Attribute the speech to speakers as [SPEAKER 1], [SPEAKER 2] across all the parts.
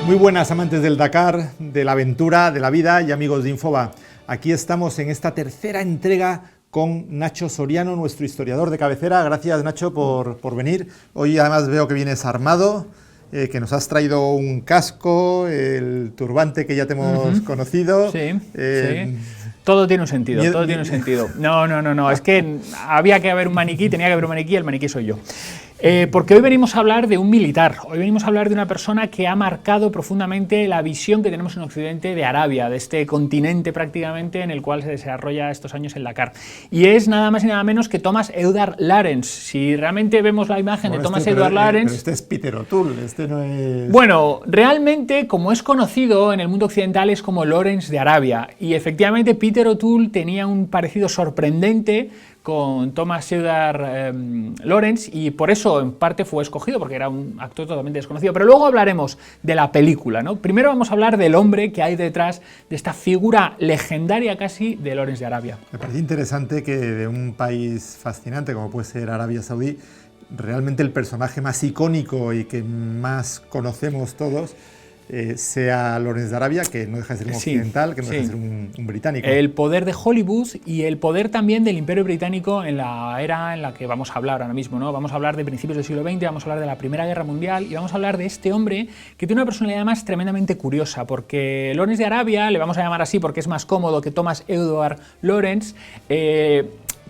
[SPEAKER 1] Muy buenas, amantes del Dakar, de la aventura, de la vida y amigos de Infoba. Aquí estamos en esta tercera entrega con Nacho Soriano, nuestro historiador de cabecera. Gracias, Nacho, por venir. Hoy además veo que vienes armado, que nos has traído un casco, el turbante que ya te hemos conocido.
[SPEAKER 2] Sí, sí. Todo tiene un sentido, todo tiene un sentido. No, es que había que haber un maniquí, tenía que haber un maniquí, el maniquí soy yo. Porque hoy venimos a hablar de un militar, hoy venimos a hablar de una persona que ha marcado profundamente la visión que tenemos en Occidente de Arabia, de este continente prácticamente en el cual se desarrolla estos años el Dakar. Y es nada más y nada menos que Thomas Edward Lawrence. Si realmente vemos la imagen de Thomas Edward Lawrence...
[SPEAKER 1] Pero este es Peter O'Toole, este no es...
[SPEAKER 2] Bueno, realmente, como es conocido en el mundo occidental, es como Lawrence de Arabia. Y efectivamente Peter O'Toole tenía un parecido sorprendente con Thomas Edward Lawrence, y por eso en parte fue escogido, porque era un actor totalmente desconocido. Pero luego hablaremos de la película, ¿no? Primero vamos a hablar del hombre que hay detrás de esta figura legendaria casi de Lawrence de Arabia.
[SPEAKER 1] Me parece interesante que de un país fascinante como puede ser Arabia Saudí, realmente el personaje más icónico y que más conocemos todos sea Lawrence de Arabia, que no deja de ser un occidental, que no deja de ser un británico.
[SPEAKER 2] El poder de Hollywood y el poder también del Imperio Británico en la era en la que vamos a hablar ahora mismo, ¿no? Vamos a hablar de principios del siglo XX, vamos a hablar de la Primera Guerra Mundial y vamos a hablar de este hombre que tiene una personalidad además tremendamente curiosa, porque Lawrence de Arabia, le vamos a llamar así porque es más cómodo que Thomas Edward Lawrence,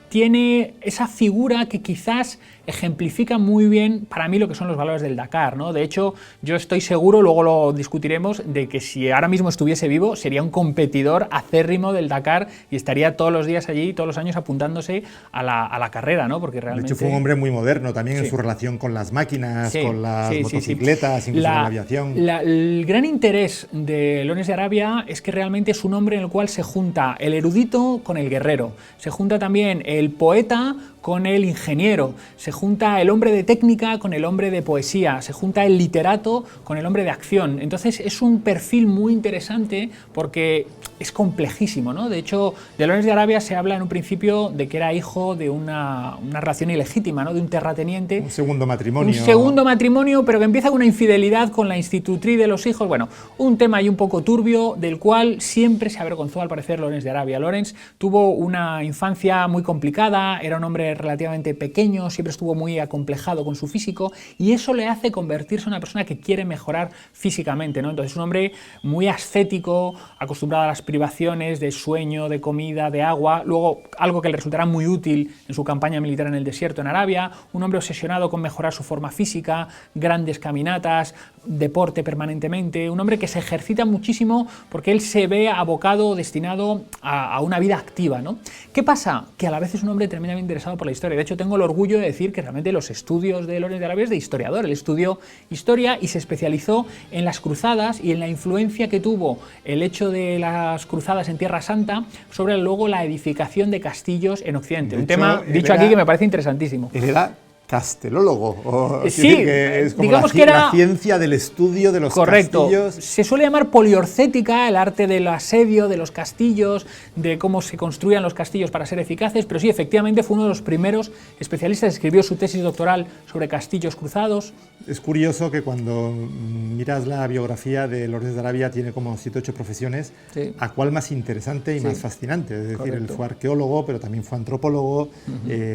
[SPEAKER 2] tiene esa figura que quizás ejemplifica muy bien para mí lo que son los valores del Dakar, ¿no? De hecho, yo estoy seguro, luego lo discutiremos, de que si ahora mismo estuviese vivo sería un competidor acérrimo del Dakar y estaría todos los días allí, todos los años apuntándose a la carrera, ¿no? Porque realmente...
[SPEAKER 1] De hecho fue un hombre muy moderno también en su relación con las máquinas, con las motocicletas, incluso con la aviación.
[SPEAKER 2] El gran interés de Lawrence de Arabia es que realmente es un hombre en el cual se junta el erudito con el guerrero, se junta también el poeta con el ingeniero, se junta el hombre de técnica con el hombre de poesía, se junta el literato con el hombre de acción. Entonces es un perfil muy interesante porque es complejísimo, ¿no? De hecho, de Lawrence de Arabia se habla en un principio de que era hijo de una relación ilegítima, ¿no? De un terrateniente.
[SPEAKER 1] Un segundo matrimonio.
[SPEAKER 2] Un segundo matrimonio, pero que empieza con una infidelidad con la institutriz de los hijos. Bueno, un tema ahí un poco turbio, del cual siempre se avergonzó al parecer Lawrence de Arabia. Lawrence tuvo una infancia muy complicada, era un hombre relativamente pequeño, siempre estuvo muy acomplejado con su físico y eso le hace convertirse en una persona que quiere mejorar físicamente, ¿no? Entonces es un hombre muy ascético, acostumbrado a las privaciones de sueño, de comida, de agua, luego algo que le resultará muy útil en su campaña militar en el desierto en Arabia, un hombre obsesionado con mejorar su forma física, grandes caminatas, deporte permanentemente, un hombre que se ejercita muchísimo porque él se ve abocado, destinado a una vida activa, ¿no? ¿Qué pasa? Que a la vez es un hombre tremendamente interesado por la historia. De hecho, tengo el orgullo de decir que realmente los estudios de Lawrence de Arabia es de historiador. Él estudió historia y se especializó en las cruzadas y en la influencia que tuvo el hecho de las cruzadas en Tierra Santa sobre luego la edificación de castillos en Occidente. Un tema, dicho aquí, que me parece interesantísimo.
[SPEAKER 1] Él era castelólogo,
[SPEAKER 2] sí,
[SPEAKER 1] que es como
[SPEAKER 2] digamos que era
[SPEAKER 1] la ciencia del estudio de los castillos.
[SPEAKER 2] Se suele llamar poliorcética, el arte del asedio de los castillos, de cómo se construían los castillos para ser eficaces, pero sí, efectivamente fue uno de los primeros especialistas, escribió su tesis doctoral sobre castillos cruzados.
[SPEAKER 1] Es curioso que cuando miras la biografía de Lawrence de Arabia tiene como 7 o 8 profesiones, ¿a cuál más interesante y más fascinante? Es decir, él fue arqueólogo, pero también fue antropólogo,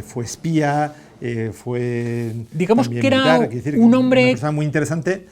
[SPEAKER 1] fue espía, fue
[SPEAKER 2] digamos que era
[SPEAKER 1] militar, decir,
[SPEAKER 2] un hombre...
[SPEAKER 1] Una persona muy interesante,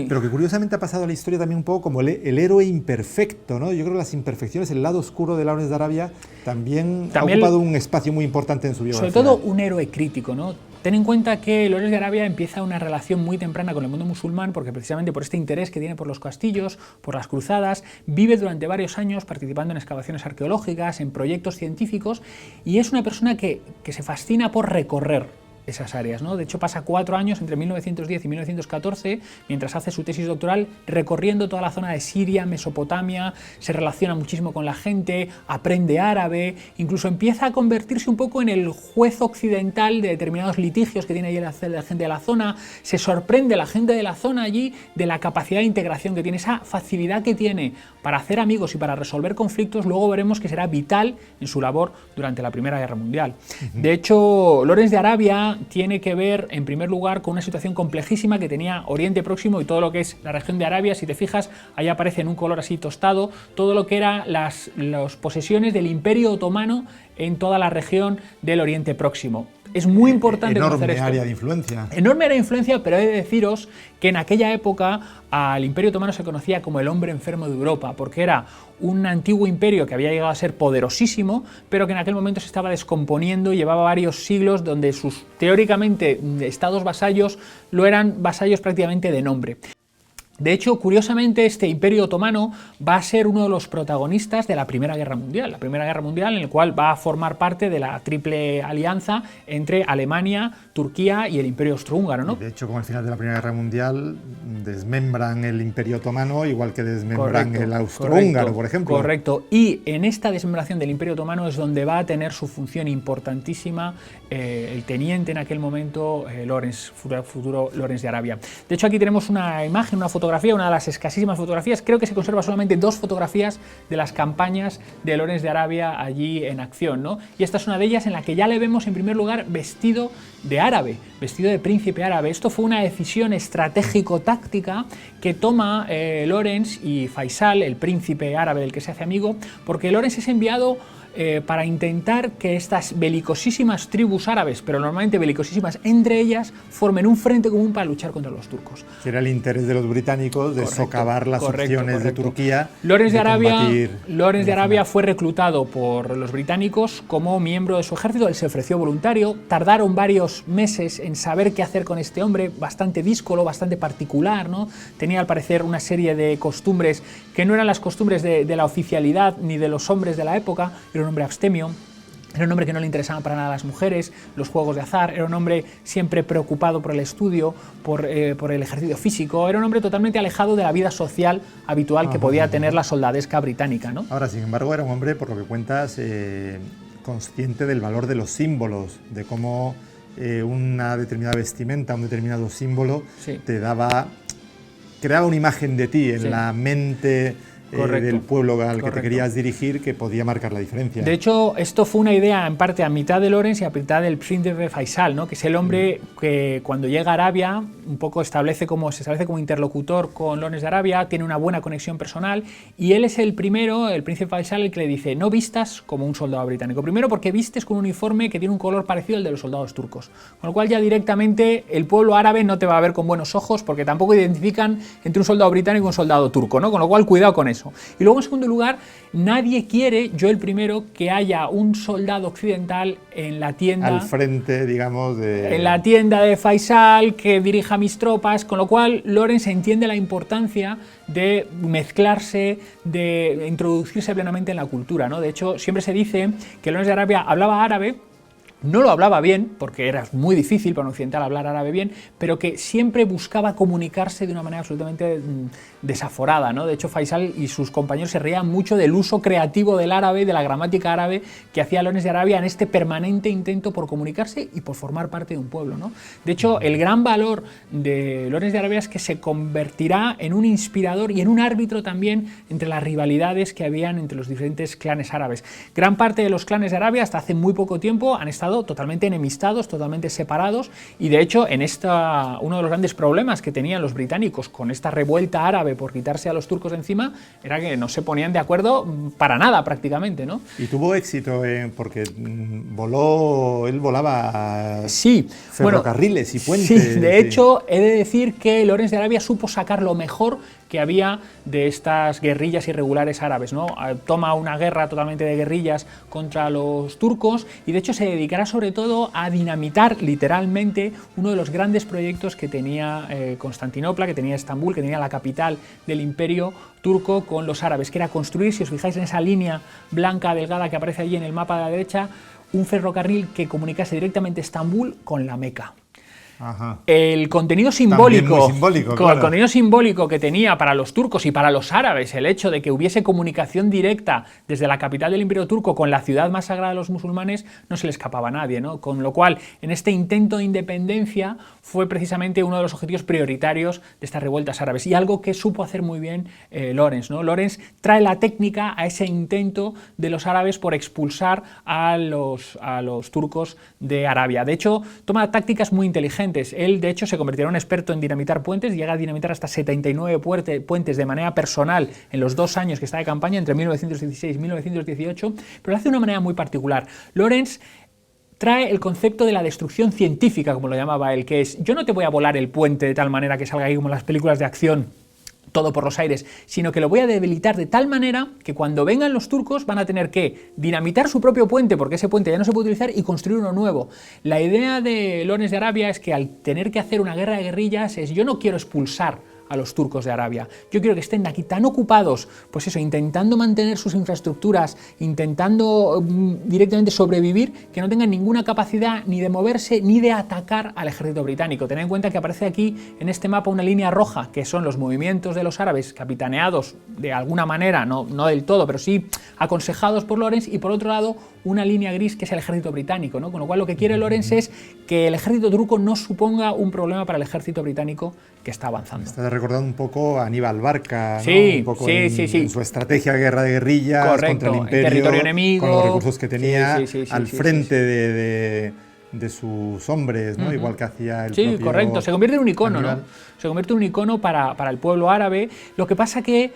[SPEAKER 1] pero que curiosamente ha pasado a la historia también un poco como el héroe imperfecto, ¿no? Yo creo que las imperfecciones, el lado oscuro de Lawrence de Arabia también ha ocupado un espacio muy importante en su biografía.
[SPEAKER 2] Sobre todo un héroe crítico, ¿no? Ten en cuenta que Lawrence de Arabia empieza una relación muy temprana con el mundo musulmán porque precisamente por este interés que tiene por los castillos, por las cruzadas, vive durante varios años participando en excavaciones arqueológicas, en proyectos científicos y es una persona que se fascina por recorrer esas áreas, ¿no? De hecho, pasa 4 años entre 1910 y 1914, mientras hace su tesis doctoral, recorriendo toda la zona de Siria, Mesopotamia, se relaciona muchísimo con la gente, aprende árabe, incluso empieza a convertirse un poco en el juez occidental de determinados litigios que tiene allí la gente de la zona, se sorprende la gente de la zona allí de la capacidad de integración que tiene, esa facilidad que tiene para hacer amigos y para resolver conflictos, luego veremos que será vital en su labor durante la Primera Guerra Mundial. De hecho, Lawrence de Arabia Arabia tiene que ver, en primer lugar, con una situación complejísima que tenía Oriente Próximo y todo lo que es la región de Arabia. Si te fijas, ahí aparece en un color así tostado todo lo que eran las posesiones del Imperio Otomano en toda la región del Oriente Próximo. Es muy importante conocer esto.
[SPEAKER 1] Enorme área de influencia.
[SPEAKER 2] Enorme área de influencia, pero he de deciros que en aquella época al Imperio Otomano se conocía como el hombre enfermo de Europa, porque era un antiguo imperio que había llegado a ser poderosísimo, pero que en aquel momento se estaba descomponiendo y llevaba varios siglos donde sus, teóricamente, estados vasallos lo eran vasallos prácticamente de nombre. De hecho, curiosamente, este Imperio Otomano va a ser uno de los protagonistas de la Primera Guerra Mundial. La Primera Guerra Mundial, en la cual va a formar parte de la triple alianza entre Alemania, Turquía y el Imperio Austrohúngaro, ¿no?
[SPEAKER 1] De hecho, como al final de la Primera Guerra Mundial desmembran el Imperio Otomano, igual que desmembran el Austrohúngaro, por ejemplo.
[SPEAKER 2] Correcto. Y en esta desmembración del Imperio Otomano es donde va a tener su función importantísima el teniente en aquel momento, Lawrence, futuro Lawrence de Arabia. De hecho, aquí tenemos una imagen, una fotografía, una de las escasísimas fotografías. Creo que se conserva solamente 2 fotografías de las campañas de Lawrence de Arabia allí en acción, ¿no? Y esta es una de ellas en la que ya le vemos en primer lugar vestido de árabe, vestido de príncipe árabe. Esto fue una decisión estratégico-táctica que toma Lawrence y Faisal, el príncipe árabe del que se hace amigo, porque Lawrence es enviado para intentar que estas belicosísimas tribus árabes, pero normalmente belicosísimas entre ellas, formen un frente común para luchar contra los turcos.
[SPEAKER 1] Que era el interés de los británicos de socavar las opciones de Turquía.
[SPEAKER 2] Lawrence de Arabia fue reclutado por los británicos como miembro de su ejército. Él se ofreció voluntario. Tardaron varios meses en saber qué hacer con este hombre, bastante díscolo, bastante particular, ¿no? Tenía al parecer una serie de costumbres que no eran las costumbres de la oficialidad ni de los hombres de la época. Era un hombre abstemio, era un hombre que no le interesaban para nada las mujeres, los juegos de azar, era un hombre siempre preocupado por el estudio, por el ejercicio físico, era un hombre totalmente alejado de la vida social habitual que podía tener la soldadesca británica, ¿no?
[SPEAKER 1] Ahora, sin embargo, era un hombre, por lo que cuentas, consciente del valor de los símbolos, de cómo una determinada vestimenta, un determinado símbolo, creaba una imagen de ti en la mente del pueblo al que te querías dirigir, que podía marcar la diferencia.
[SPEAKER 2] De hecho, esto fue una idea en parte a mitad de Lawrence y a mitad del príncipe Faisal, ¿no? Que es el hombre que cuando llega a Arabia un poco se establece como interlocutor con Lawrence de Arabia, tiene una buena conexión personal y él es el primero, el príncipe Faisal, el que le dice: no vistas como un soldado británico. Primero porque vistes con un uniforme que tiene un color parecido al de los soldados turcos, con lo cual ya directamente el pueblo árabe no te va a ver con buenos ojos porque tampoco identifican entre un soldado británico y un soldado turco, ¿no? Con lo cual cuidado con eso. Y luego, en segundo lugar, nadie quiere, yo el primero, que haya un soldado occidental en la tienda,
[SPEAKER 1] al frente, digamos,
[SPEAKER 2] en la tienda de Faisal, que dirija mis tropas, con lo cual Lawrence entiende la importancia de mezclarse, de introducirse plenamente en la cultura, ¿no? De hecho, siempre se dice que Lawrence de Arabia hablaba árabe. No lo hablaba bien, porque era muy difícil para un occidental hablar árabe bien, pero que siempre buscaba comunicarse de una manera absolutamente desaforada, ¿no? De hecho, Faisal y sus compañeros se reían mucho del uso creativo del árabe, de la gramática árabe que hacía Lawrence de Arabia en este permanente intento por comunicarse y por formar parte de un pueblo, ¿no? De hecho, el gran valor de Lawrence de Arabia es que se convertirá en un inspirador y en un árbitro también entre las rivalidades que habían entre los diferentes clanes árabes. Gran parte de los clanes de Arabia, hasta hace muy poco tiempo, han estado totalmente enemistados, totalmente separados, y de hecho uno de los grandes problemas que tenían los británicos con esta revuelta árabe por quitarse a los turcos de encima era que no se ponían de acuerdo para nada prácticamente, ¿no?
[SPEAKER 1] Y tuvo éxito porque él volaba ferrocarriles y puentes.
[SPEAKER 2] Sí, de hecho he de decir que Lawrence de Arabia supo sacar lo mejor que había de estas guerrillas irregulares árabes, ¿no? Toma una guerra totalmente de guerrillas contra los turcos y de hecho se dedicará sobre todo a dinamitar literalmente uno de los grandes proyectos que tenía Constantinopla, que tenía Estambul, que tenía la capital del imperio turco con los árabes, que era construir, si os fijáis en esa línea blanca delgada que aparece allí en el mapa de la derecha, un ferrocarril que comunicase directamente Estambul con la Meca.
[SPEAKER 1] Ajá.
[SPEAKER 2] El contenido simbólico,
[SPEAKER 1] claro.
[SPEAKER 2] El contenido simbólico que tenía para los turcos y para los árabes, el hecho de que hubiese comunicación directa desde la capital del Imperio Turco con la ciudad más sagrada de los musulmanes, no se le escapaba a nadie, ¿no? Con lo cual, en este intento de independencia fue precisamente uno de los objetivos prioritarios de estas revueltas árabes, y algo que supo hacer muy bien Lawrence, ¿no? Lawrence trae la técnica a ese intento de los árabes por expulsar a los turcos de Arabia. De hecho, toma tácticas muy inteligentes. Él, de hecho, se convertirá en un experto en dinamitar puentes, llega a dinamitar hasta 79 puentes de manera personal en los 2 años que está de campaña, entre 1916 y 1918, pero lo hace de una manera muy particular. Lawrence trae el concepto de la destrucción científica, como lo llamaba él, que es: yo no te voy a volar el puente de tal manera que salga ahí como en las películas de acción, todo por los aires, sino que lo voy a debilitar de tal manera que cuando vengan los turcos van a tener que dinamitar su propio puente, porque ese puente ya no se puede utilizar, y construir uno nuevo. La idea de Lawrence de Arabia es que al tener que hacer una guerra de guerrillas es: yo no quiero expulsar a los turcos de Arabia, yo quiero que estén aquí tan ocupados, pues eso, intentando mantener sus infraestructuras, intentando directamente sobrevivir, que no tengan ninguna capacidad ni de moverse ni de atacar al ejército británico. Tened en cuenta que aparece aquí en este mapa una línea roja, que son los movimientos de los árabes capitaneados de alguna manera, no del todo, pero sí aconsejados por Lawrence, y por otro lado una línea gris que es el ejército británico, ¿no? Con lo cual lo que quiere Lawrence es que el ejército turco no suponga un problema para el ejército británico que está avanzando.
[SPEAKER 1] Estás recordando un poco a Aníbal Barca, ¿no?
[SPEAKER 2] Sí,
[SPEAKER 1] un poco
[SPEAKER 2] sí,
[SPEAKER 1] en su estrategia de guerra de guerrillas. Correcto, contra el imperio,
[SPEAKER 2] en territorio enemigo,
[SPEAKER 1] con los recursos que tenía al frente
[SPEAKER 2] sí.
[SPEAKER 1] de sus hombres, ¿no? Igual que hacía el propio
[SPEAKER 2] correcto, se convierte en un icono,
[SPEAKER 1] Aníbal.
[SPEAKER 2] ¿no? Se convierte en un icono para el pueblo árabe. Lo que pasa que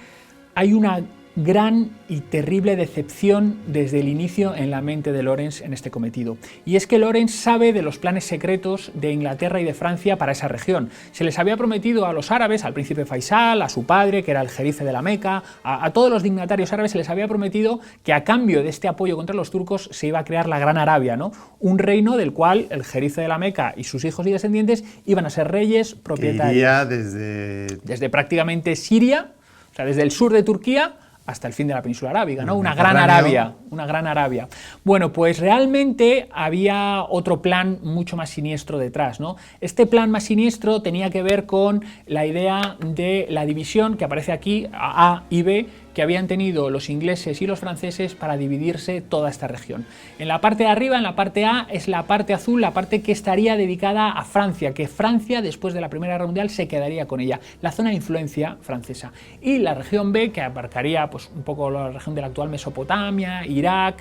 [SPEAKER 2] hay una gran y terrible decepción desde el inicio en la mente de Lawrence en este cometido. Y es que Lawrence sabe de los planes secretos de Inglaterra y de Francia para esa región. Se les había prometido a los árabes, al príncipe Faisal, a su padre, que era el jerife de la Meca, a todos los dignatarios árabes, se les había prometido que a cambio de este apoyo contra los turcos se iba a crear la Gran Arabia, ¿no? Un reino del cual el jerife de la Meca y sus hijos y descendientes iban a ser reyes propietarios.
[SPEAKER 1] Que iría
[SPEAKER 2] desde prácticamente Siria, o sea, desde el sur de Turquía hasta el fin de la península arábiga, ¿no? Una gran Arabia. Bueno, pues realmente había otro plan mucho más siniestro detrás, ¿no? Este plan más siniestro tenía que ver con la idea de la división que aparece aquí, A y B, que habían tenido los ingleses y los franceses para dividirse toda esta región. En la parte de arriba, en la parte A, es la parte azul, la parte que estaría dedicada a Francia, que Francia, después de la Primera Guerra Mundial, se quedaría con ella, la zona de influencia francesa. Y la región B, que abarcaría pues, un poco la región de la actual Mesopotamia, Irak,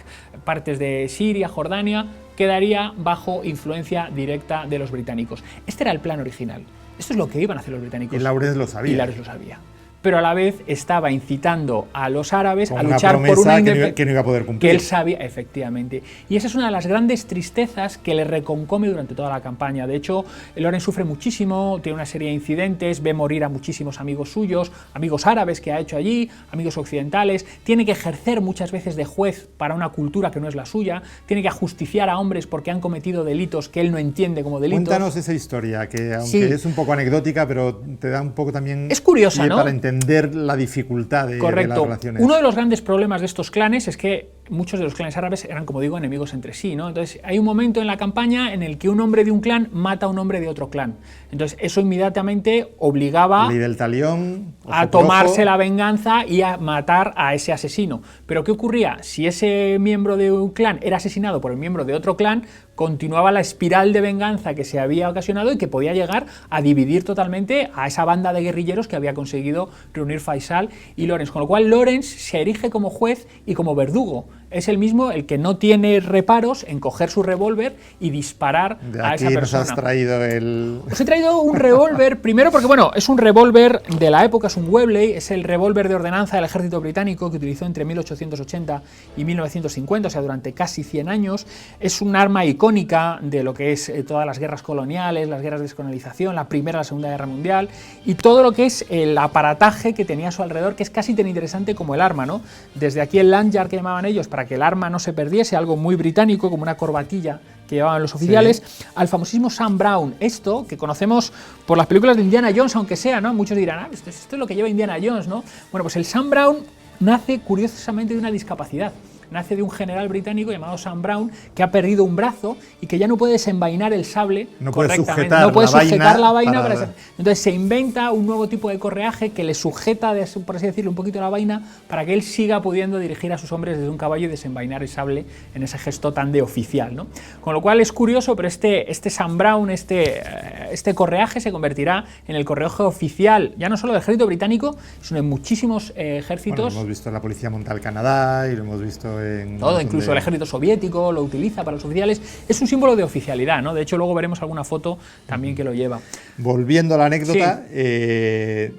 [SPEAKER 2] partes de Siria, Jordania, quedaría bajo influencia directa de los británicos. Este era el plan original. Esto es lo que iban a hacer los británicos.
[SPEAKER 1] Y Lawrence lo sabía.
[SPEAKER 2] Y Lawrence lo sabía. Pero a la vez estaba incitando a los árabes a
[SPEAKER 1] luchar
[SPEAKER 2] por una
[SPEAKER 1] independencia que no iba a poder cumplir.
[SPEAKER 2] Que él sabía, efectivamente. Y esa es una de las grandes tristezas que le reconcome durante toda la campaña. De hecho, Lawrence sufre muchísimo, tiene una serie de incidentes, ve morir a muchísimos amigos suyos, amigos árabes que ha hecho allí, amigos occidentales, tiene que ejercer muchas veces de juez para una cultura que no es la suya, tiene que ajusticiar a hombres porque han cometido delitos que él no entiende como delitos.
[SPEAKER 1] Cuéntanos esa historia, que aunque es un poco anecdótica, pero te da un poco también...
[SPEAKER 2] Es curiosa, ¿no?
[SPEAKER 1] Para entender la dificultad de las relaciones.
[SPEAKER 2] Uno de los grandes problemas de estos clanes es que muchos de los clanes árabes eran, como digo, enemigos entre sí, ¿no? Entonces hay un momento en la campaña en el que un hombre de un clan mata a un hombre de otro clan. Entonces eso inmediatamente obligaba
[SPEAKER 1] Ley del talión,
[SPEAKER 2] a tomarse la venganza y a matar a ese asesino. Pero ¿qué ocurría? Si ese miembro de un clan era asesinado por el miembro de otro clan, continuaba la espiral de venganza que se había ocasionado y que podía llegar a dividir totalmente a esa banda de guerrilleros que había conseguido reunir Faisal y Lawrence. Con lo cual Lawrence se erige como juez y como verdugo. Es el mismo el que no tiene reparos en coger su revólver y disparar a esa persona.
[SPEAKER 1] Nos has traído el...
[SPEAKER 2] Os he traído un revólver, primero porque, bueno, es un revólver de la época, es un Webley, es el revólver de ordenanza del ejército británico que utilizó entre 1880 y 1950, o sea, durante casi 100 años. Es un arma icónica de lo que es todas las guerras coloniales, las guerras de descolonización, la Primera y la Segunda Guerra Mundial, y todo lo que es el aparataje que tenía a su alrededor, que es casi tan interesante como el arma, ¿no? Desde aquí el lanyard que llamaban ellos, para que el arma no se perdiese, algo muy británico, como una corbatilla que llevaban los oficiales, al famosísimo Sam Brown. Esto, que conocemos por las películas de Indiana Jones, aunque sea, ¿no? Muchos dirán, esto es lo que lleva Indiana Jones, ¿no? Bueno, pues el Sam Brown nace curiosamente de una discapacidad. nace de un general británico llamado Sam Brown, que ha perdido un brazo y que ya no puede desenvainar el sable correctamente. No puede sujetar la vaina. Entonces se inventa un nuevo tipo de correaje que le sujeta, por así decirlo, un poquito la vaina para que él siga pudiendo dirigir a sus hombres desde un caballo y desenvainar el sable en ese gesto tan de oficial, ¿no? Con lo cual es curioso, pero este Sam Brown, este correaje se convertirá en el correaje oficial, ya no solo del ejército británico, sino en muchísimos ejércitos.
[SPEAKER 1] Bueno, lo hemos visto en la Policía Montada del Canadá y lo hemos visto en...
[SPEAKER 2] Todo, incluso el ejército soviético lo utiliza para los oficiales. Es un símbolo de oficialidad, ¿no? De hecho, luego veremos alguna foto también que lo lleva.
[SPEAKER 1] Volviendo a la anécdota,
[SPEAKER 2] sí.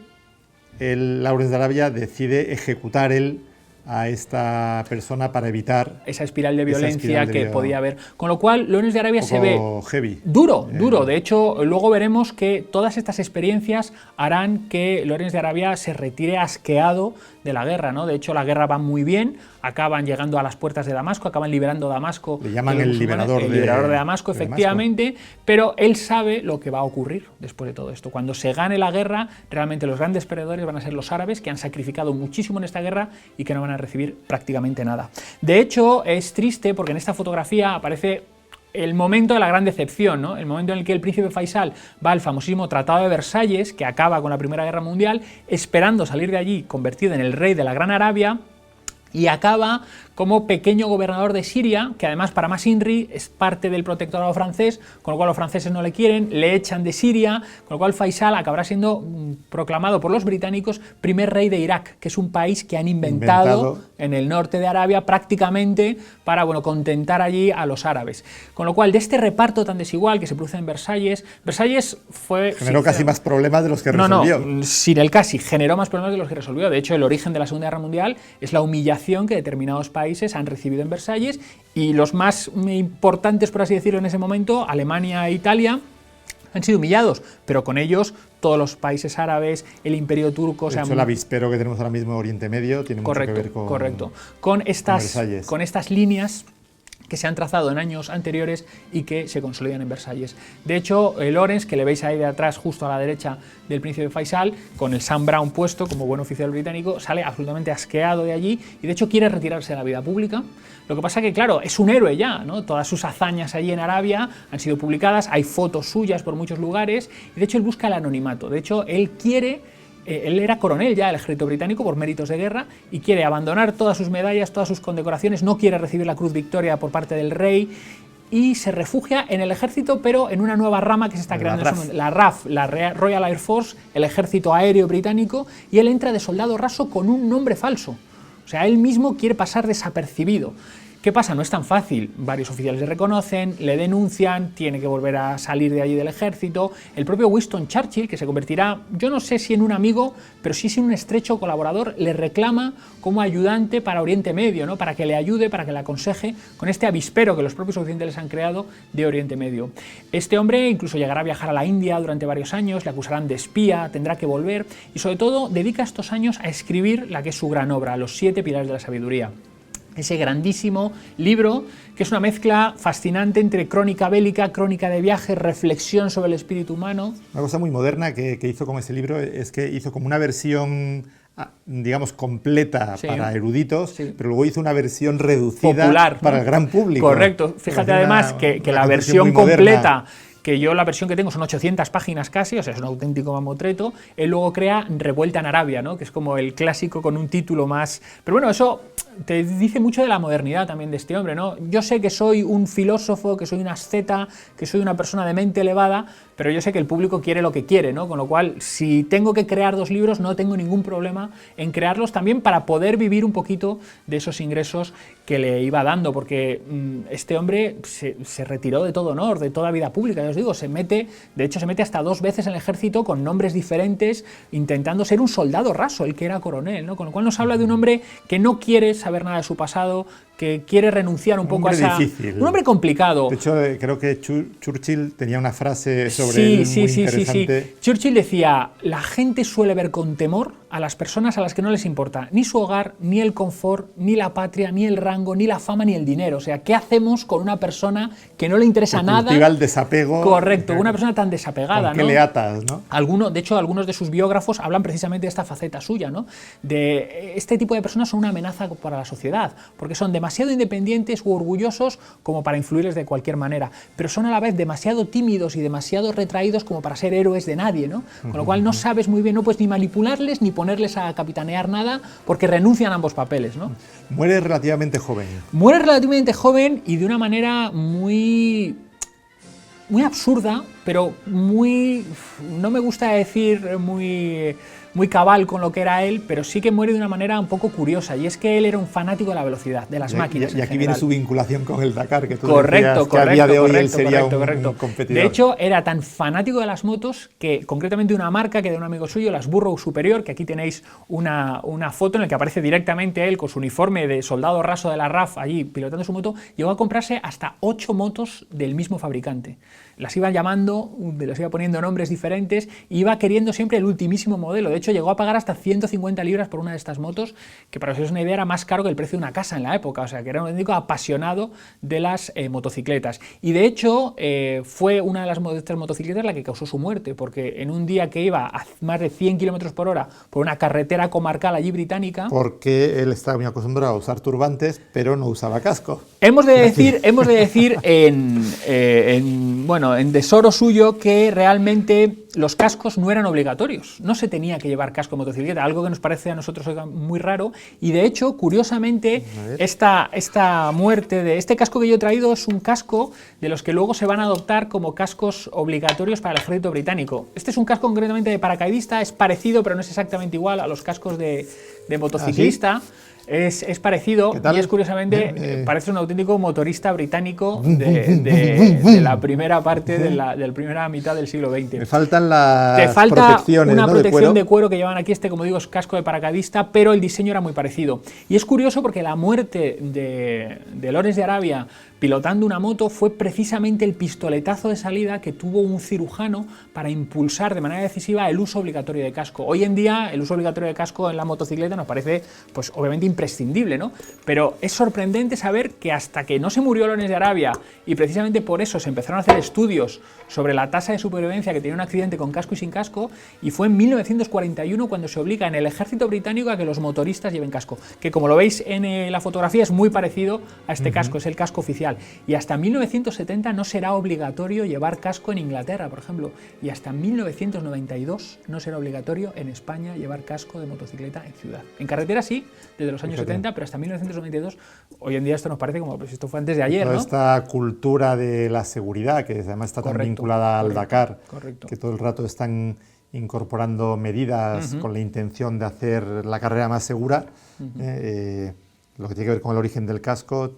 [SPEAKER 1] Lawrence de Arabia decide ejecutar a esta persona para evitar
[SPEAKER 2] esa espiral de violencia que podía haber. Con lo cual, Lawrence de Arabia se ve
[SPEAKER 1] heavy.
[SPEAKER 2] Duro. De hecho, luego veremos que todas estas experiencias harán que Lawrence de Arabia se retire asqueado de la guerra, ¿no? De hecho, la guerra va muy bien, acaban llegando a las puertas de Damasco, acaban liberando Damasco.
[SPEAKER 1] Le llaman el liberador
[SPEAKER 2] de Damasco, efectivamente, pero él sabe lo que va a ocurrir después de todo esto. Cuando se gane la guerra, realmente los grandes perdedores van a ser los árabes, que han sacrificado muchísimo en esta guerra y que no van a recibir prácticamente nada. De hecho, es triste porque en esta fotografía aparece el momento de la gran decepción, ¿no? El momento en el que el príncipe Faisal va al famosísimo Tratado de Versalles, que acaba con la Primera Guerra Mundial, esperando salir de allí convertido en el rey de la Gran Arabia, y acaba como pequeño gobernador de Siria, que además para más INRI es parte del protectorado francés, con lo cual los franceses no le quieren, le echan de Siria, con lo cual Faisal acabará siendo proclamado por los británicos primer rey de Irak, que es un país que han inventado en el norte de Arabia prácticamente para, bueno, contentar allí a los árabes. Con lo cual, de este reparto tan desigual que se produce en Versalles
[SPEAKER 1] generó casi más problemas de los que resolvió.
[SPEAKER 2] No, sin el casi, generó más problemas de los que resolvió. De hecho, el origen de la Segunda Guerra Mundial es la humillación que determinados países han recibido en Versalles, y los más importantes, por así decirlo, en ese momento, Alemania e Italia, han sido humillados, pero con ellos todos los países árabes, el Imperio Turco...
[SPEAKER 1] De hecho, el avispero que tenemos ahora mismo en Oriente Medio tiene mucho que ver
[SPEAKER 2] con estas líneas que se han trazado en años anteriores y que se consolidan en Versalles. De hecho, Lawrence, que le veis ahí de atrás, justo a la derecha del príncipe Faisal, con el Sam Brown puesto como buen oficial británico, sale absolutamente asqueado de allí y de hecho quiere retirarse de la vida pública. Lo que pasa que, claro, es un héroe ya, ¿no? Todas sus hazañas allí en Arabia han sido publicadas, hay fotos suyas por muchos lugares y de hecho él busca el anonimato. De hecho, él era coronel ya del ejército británico por méritos de guerra y quiere abandonar todas sus medallas, todas sus condecoraciones, no quiere recibir la Cruz Victoria por parte del rey y se refugia en el ejército, pero en una nueva rama que se está creando, la RAF, la Royal Air Force, el ejército aéreo británico, y él entra de soldado raso con un nombre falso. O sea, él mismo quiere pasar desapercibido. ¿Qué pasa? No es tan fácil. Varios oficiales le reconocen, le denuncian, tiene que volver a salir de allí del ejército. El propio Winston Churchill, que se convertirá, yo no sé si en un amigo, pero sí en un estrecho colaborador, le reclama como ayudante para Oriente Medio, ¿no? Para que le ayude, para que le aconseje con este avispero que los propios occidentales han creado de Oriente Medio. Este hombre incluso llegará a viajar a la India durante varios años, le acusarán de espía, tendrá que volver y sobre todo dedica estos años a escribir la que es su gran obra, Los 7 pilares de la sabiduría. Ese grandísimo libro, que es una mezcla fascinante entre crónica bélica, crónica de viaje, reflexión sobre el espíritu humano.
[SPEAKER 1] Una cosa muy moderna que hizo con ese libro es que hizo como una versión, digamos, completa para eruditos, pero luego hizo una versión reducida popular, para el gran público.
[SPEAKER 2] Correcto. Fíjate además que la versión completa, que yo la versión que tengo son 800 páginas casi, o sea, es un auténtico mamotreto. Él luego crea Revuelta en Arabia, ¿no? Que es como el clásico con un título más... Pero bueno, eso te dice mucho de la modernidad también de este hombre, ¿no? Yo sé que soy un filósofo, que soy un asceta, que soy una persona de mente elevada, pero yo sé que el público quiere lo que quiere, ¿no? Con lo cual, si tengo que crear 2 libros, no tengo ningún problema en crearlos también para poder vivir un poquito de esos ingresos que le iba dando, porque este hombre se retiró de todo honor, de toda vida pública, ya os digo, de hecho se mete hasta 2 veces en el ejército con nombres diferentes, intentando ser un soldado raso, el que era coronel, ¿no? Con lo cual nos habla de un hombre que no quiere saber nada de su pasado, que quiere renunciar un poco a esa...
[SPEAKER 1] Difícil.
[SPEAKER 2] Un hombre complicado.
[SPEAKER 1] De hecho, creo que Churchill tenía una frase sobre él muy interesante.
[SPEAKER 2] Sí. Churchill decía, la gente suele ver con temor a las personas a las que no les importa ni su hogar, ni el confort, ni la patria, ni el rango, ni la fama, ni el dinero. O sea, ¿qué hacemos con una persona que no le interesa nada?
[SPEAKER 1] Cultiva el desapego.
[SPEAKER 2] Correcto, una persona tan desapegada,
[SPEAKER 1] ¿con qué le atas, no?
[SPEAKER 2] De hecho, algunos de sus biógrafos hablan precisamente de esta faceta suya, ¿no? De este tipo de personas son una amenaza para la sociedad, porque son demasiado independientes u orgullosos como para influirles de cualquier manera, pero son a la vez demasiado tímidos y demasiado retraídos como para ser héroes de nadie, ¿no? Con lo cual no sabes muy bien, no puedes ni manipularles ni ponerles a capitanear nada porque renuncian a ambos papeles, ¿no?
[SPEAKER 1] Muere relativamente joven.
[SPEAKER 2] Muere relativamente joven y de una manera muy absurda, pero no me gusta decir muy cabal con lo que era él, pero sí que muere de una manera un poco curiosa, y es que él era un fanático de la velocidad, de las máquinas.
[SPEAKER 1] Y aquí viene su vinculación con el Dakar, que tú
[SPEAKER 2] correcto,
[SPEAKER 1] decías que a día de hoy él sería
[SPEAKER 2] correcto.
[SPEAKER 1] un competidor.
[SPEAKER 2] De hecho, era tan fanático de las motos que concretamente una marca que de un amigo suyo, las Burrow Superior, que aquí tenéis una foto en la que aparece directamente él con su uniforme de soldado raso de la RAF allí pilotando su moto, llegó a comprarse hasta 8 motos del mismo fabricante. Las iba llamando, les iba poniendo nombres diferentes, y iba queriendo siempre el ultimísimo modelo. De hecho, llegó a pagar hasta 150 libras por una de estas motos, que para que os hagáis una idea era más caro que el precio de una casa en la época, o sea que era un auténtico apasionado de las motocicletas. Y de hecho, fue una de estas motocicletas la que causó su muerte, porque en un día que iba a más de 100 km por hora por una carretera comarcal allí británica...
[SPEAKER 1] Porque él estaba muy acostumbrado a usar turbantes, pero no usaba casco.
[SPEAKER 2] Hemos de decir en tesoro suyo que realmente los cascos no eran obligatorios, no se tenía que llevar casco en motocicleta, algo que nos parece a nosotros muy raro, y de hecho, curiosamente, esta muerte de este casco que yo he traído es un casco de los que luego se van a adoptar como cascos obligatorios para el ejército británico. Este es un casco concretamente de paracaidista, es parecido pero no es exactamente igual a los cascos de motociclista. ¿Ah, sí? Es parecido y es curiosamente, parece un auténtico motorista británico de la primera parte de la primera mitad del siglo XX.
[SPEAKER 1] Me faltan las
[SPEAKER 2] protecciones, una protección
[SPEAKER 1] de
[SPEAKER 2] cuero que llevan aquí, como digo, es casco de paracaidista, pero el diseño era muy parecido. Y es curioso porque la muerte de Lawrence de Arabia pilotando una moto fue precisamente el pistoletazo de salida que tuvo un cirujano para impulsar de manera decisiva el uso obligatorio de casco. Hoy en día el uso obligatorio de casco en la motocicleta nos parece, pues obviamente imprescindible, ¿no? Pero es sorprendente saber que hasta que no se murió Lawrence de Arabia, y precisamente por eso se empezaron a hacer estudios sobre la tasa de supervivencia que tenía un accidente con casco y sin casco, y fue en 1941 cuando se obliga en el ejército británico a que los motoristas lleven casco, que como lo veis en la fotografía es muy parecido a este casco, es el casco oficial. Y hasta 1970 no será obligatorio llevar casco en Inglaterra, por ejemplo, y hasta 1992 no será obligatorio en España llevar casco de motocicleta en ciudad. En carretera sí, desde los años 70, pero hasta 1992, hoy en día esto nos parece como, pues esto fue antes de ayer, ¿no?
[SPEAKER 1] Esta cultura de la seguridad, que además está tan vinculada al Dakar, que todo el rato están incorporando medidas con la intención de hacer la carrera más segura, lo que tiene que ver con el origen del casco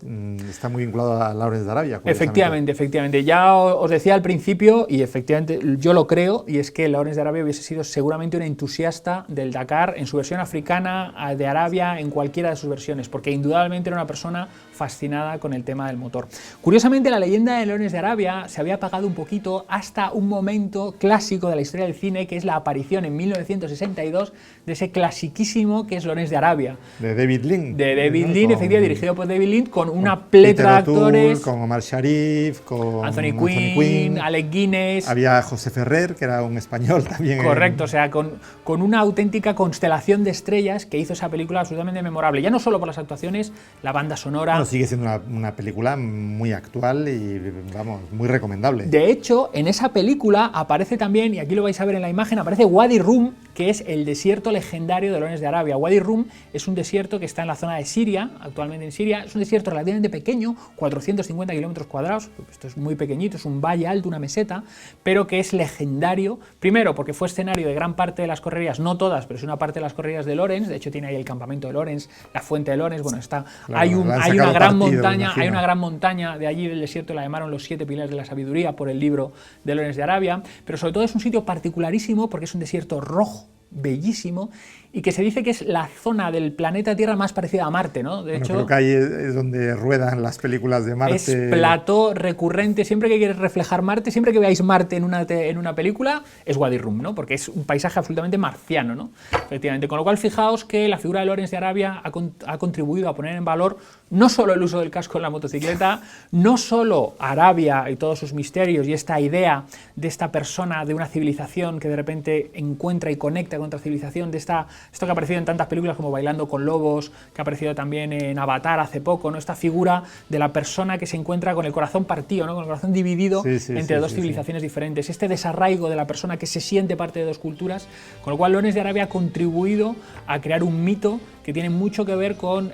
[SPEAKER 1] está muy vinculado a Lawrence de Arabia.
[SPEAKER 2] Efectivamente. Ya os decía al principio, y efectivamente yo lo creo, y es que Lawrence de Arabia hubiese sido seguramente un entusiasta del Dakar en su versión africana, de Arabia, en cualquiera de sus versiones, porque indudablemente era una persona fascinada con el tema del motor. Curiosamente, la leyenda de Lawrence de Arabia se había apagado un poquito hasta un momento clásico de la historia del cine, que es la aparición en 1962 de ese clasiquísimo que es Lawrence de Arabia.
[SPEAKER 1] De David Lean.
[SPEAKER 2] Efectivamente, dirigido por David Lean, con una plethora de actores.
[SPEAKER 1] Con Omar Sharif, con
[SPEAKER 2] Anthony Quinn, Alec Guinness.
[SPEAKER 1] Había José Ferrer, que era un español también.
[SPEAKER 2] Correcto, o sea, con una auténtica constelación de estrellas que hizo esa película absolutamente memorable. Ya no solo por las actuaciones, la banda sonora.
[SPEAKER 1] Bueno, sigue siendo una película muy actual y, vamos, muy recomendable.
[SPEAKER 2] De hecho, en esa película aparece también, y aquí lo vais a ver en la imagen, aparece Wadi Rum, que es el desierto legendario de Lawrence de Arabia. Wadi Rum es un desierto que está en la zona de Siria, actualmente en Siria. Es un desierto relativamente pequeño, 450 kilómetros cuadrados, esto es muy pequeñito, es un valle alto, una meseta, pero que es legendario, primero porque fue escenario de gran parte de las correrías, no todas, pero es una parte de las correrías de Lawrence. De hecho tiene ahí el campamento de Lawrence, la fuente de Lawrence, bueno, está, claro, hay una gran montaña de allí del desierto, la llamaron los 7 pilares de la sabiduría por el libro de Lawrence de Arabia, pero sobre todo es un sitio particularísimo porque es un desierto rojo, bellísimo, y que se dice que es la zona del planeta Tierra más parecida a Marte, ¿no? De hecho,
[SPEAKER 1] creo que ahí es donde ruedan las películas de Marte.
[SPEAKER 2] Es plató recurrente, siempre que quieres reflejar Marte, siempre que veáis Marte en una película, es Wadi Rum, ¿no? Porque es un paisaje absolutamente marciano, ¿no? Efectivamente, con lo cual fijaos que la figura de Lawrence de Arabia ha contribuido a poner en valor no solo el uso del casco en la motocicleta, no solo Arabia y todos sus misterios y esta idea de esta persona, de una civilización que de repente encuentra y conecta con otra civilización, de esta Esto que ha aparecido en tantas películas como Bailando con Lobos, que ha aparecido también en Avatar hace poco, ¿no? Esta figura de la persona que se encuentra con el corazón partido, ¿no? Con el corazón dividido entre dos civilizaciones diferentes. Este desarraigo de la persona que se siente parte de dos culturas, con lo cual Lawrence de Arabia ha contribuido a crear un mito que tiene mucho que ver con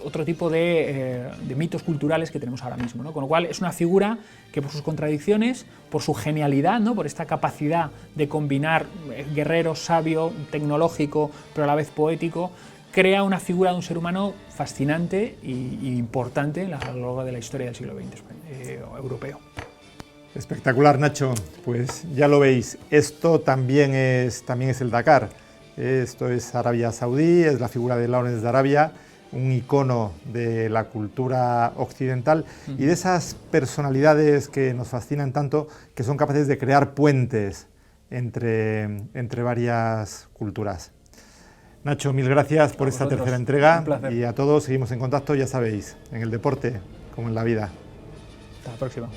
[SPEAKER 2] otro tipo de mitos culturales que tenemos ahora mismo, ¿no? Con lo cual es una figura que por sus contradicciones, por su genialidad, ¿no? Por esta capacidad de combinar guerrero, sabio, tecnológico, pero a la vez poético, crea una figura de un ser humano fascinante e importante a lo largo de la historia del siglo XX europeo.
[SPEAKER 1] Espectacular, Nacho. Pues ya lo veis, esto también es el Dakar. Esto es Arabia Saudí, es la figura de Lawrence de Arabia, un icono de la cultura occidental y de esas personalidades que nos fascinan tanto, que son capaces de crear puentes entre varias culturas. Nacho, mil gracias por esta tercera entrega y a todos seguimos en contacto, ya sabéis, en el deporte como en la vida.
[SPEAKER 2] Hasta la próxima.